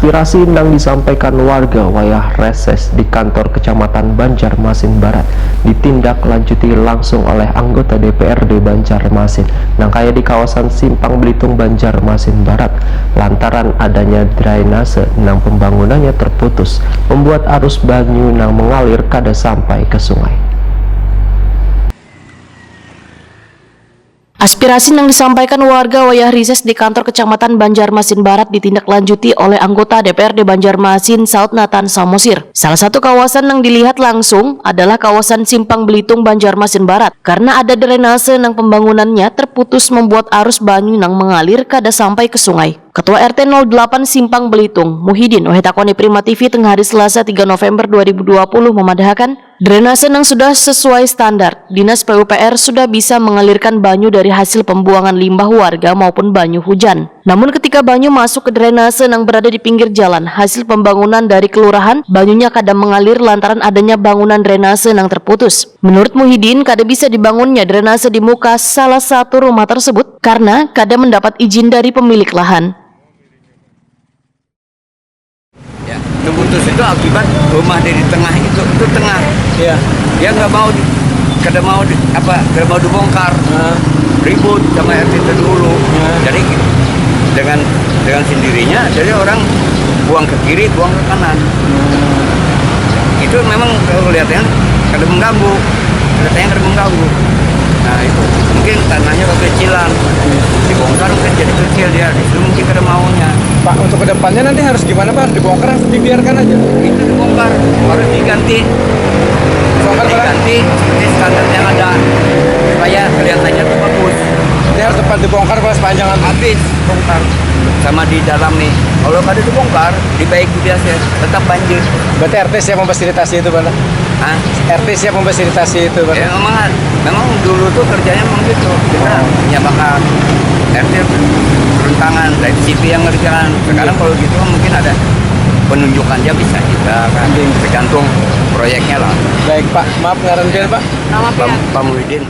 Aspirasi yang disampaikan warga wayah reses di kantor Kecamatan Banjarmasin Barat ditindaklanjuti langsung oleh anggota DPRD Banjarmasin yang kaya di kawasan Simpang Belitung Banjarmasin Barat lantaran adanya drainase nang pembangunannya terputus membuat arus banyu nang mengalir kada sampai ke sungai. Aspirasi yang disampaikan warga wayah rises di kantor Kecamatan Banjarmasin Barat ditindaklanjuti oleh anggota DPRD Banjarmasin Saud Nathan Samosir. Salah satu kawasan yang dilihat langsung adalah kawasan Simpang Belitung Banjarmasin Barat karena ada drainase yang pembangunannya terputus membuat arus banyu yang mengalir kada sampai ke sungai. Ketua RT 08 Simpang Belitung, Muhyiddin Ohetakoni Prima TV tengah hari Selasa 3 November 2020 memadahkan drainase yang sudah sesuai standar. Dinas PUPR sudah bisa mengalirkan banyu dari hasil pembuangan limbah warga maupun banyu hujan. Namun ketika banyu masuk ke drainase yang berada di pinggir jalan, hasil pembangunan dari kelurahan, banyunya kadang mengalir lantaran adanya bangunan drainase yang terputus. Menurut Muhyiddin, kada bisa dibangunnya drainase di muka salah satu rumah tersebut karena kada mendapat izin dari pemilik lahan. Terputus itu akibat rumah dari tengah itu tengah. Iya. Dia nggak mau, kada mau dibongkar. Ribut sama RT dulu. Jadi dengan sendirinya, jadi orang buang ke kiri, buang ke kanan. Itu memang kalau lihatnya kada mengganggu, Nah itu mungkin tanahnya kekecilan, dibongkar mungkin jadi kecil dia, itu mungkin kada maunya. Pak, untuk kedepannya nanti harus gimana Pak? Harus dibongkar atau dibiarkan aja? Itu dibongkar, harus diganti seperti standar yang ada supaya kelihatannya itu bagus. Ini harus cepat dibongkar Pak sepanjang habis bongkar sama di dalam nih. Kalau kada dibongkar, dibaiki biasa tetap banjir. Berarti RT siap memfasilitasi itu Pak? Hah? RT siap memfasilitasi itu Pak? Ya, memang dulu tuh kerjanya memang gitu. Kita punya bakat RT turun tangan dari CV yang ngerjakan. Sekarang kalau gitu mungkin ada penunjukannya bisa kita kan tergantung proyeknya lah. Baik Pak, maaf ngarantin Pak. Nama Pak Muhyiddin.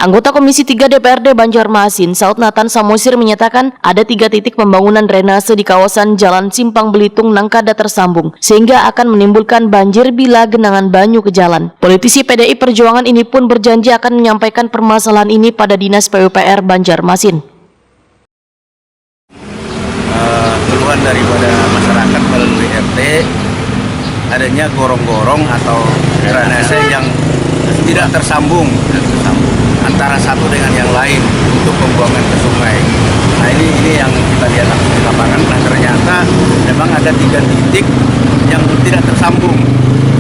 Anggota Komisi 3 DPRD Banjarmasin, Saud Nathan Samosir menyatakan ada 3 titik pembangunan drainase di kawasan Jalan Simpang Belitung nang kada tersambung, sehingga akan menimbulkan banjir bila genangan banyu ke jalan. Politisi PDI Perjuangan ini pun berjanji akan menyampaikan permasalahan ini pada Dinas PUPR Banjarmasin. Keluhan daripada masyarakat melalui RT adanya gorong-gorong atau drainase yang tidak tersambung antara satu dengan yang lain untuk pembuangan ke sungai. Nah ini yang kita lihat di lapangan. Nah ternyata memang ada 3 titik yang tidak tersambung,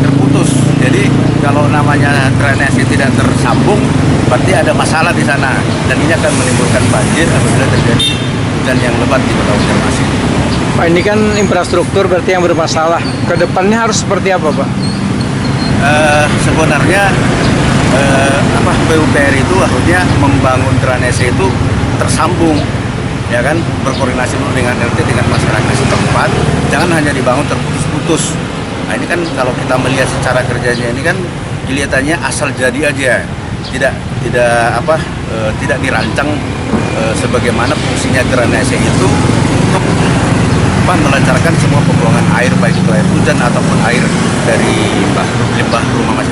terputus. Jadi kalau namanya drainase tidak tersambung, berarti ada masalah di sana dan ini akan menimbulkan banjir apabila terjadi hujan yang lebat di Kota Banjarmasin. Pak, ini kan infrastruktur berarti yang bermasalah. Kedepannya harus seperti apa Pak? Sebenarnya PUPR itu harusnya membangun drainase itu tersambung, ya kan, berkoordinasi dulu dengan RT dengan masyarakat setempat, jangan hanya dibangun terputus-putus. Nah ini kan kalau kita melihat secara kerjanya ini kan kelihatannya asal jadi aja, tidak dirancang sebagaimana fungsinya drainase itu untuk melancarkan semua pembuangan air baik itu air hujan ataupun air dari limbah rumah masyarakat.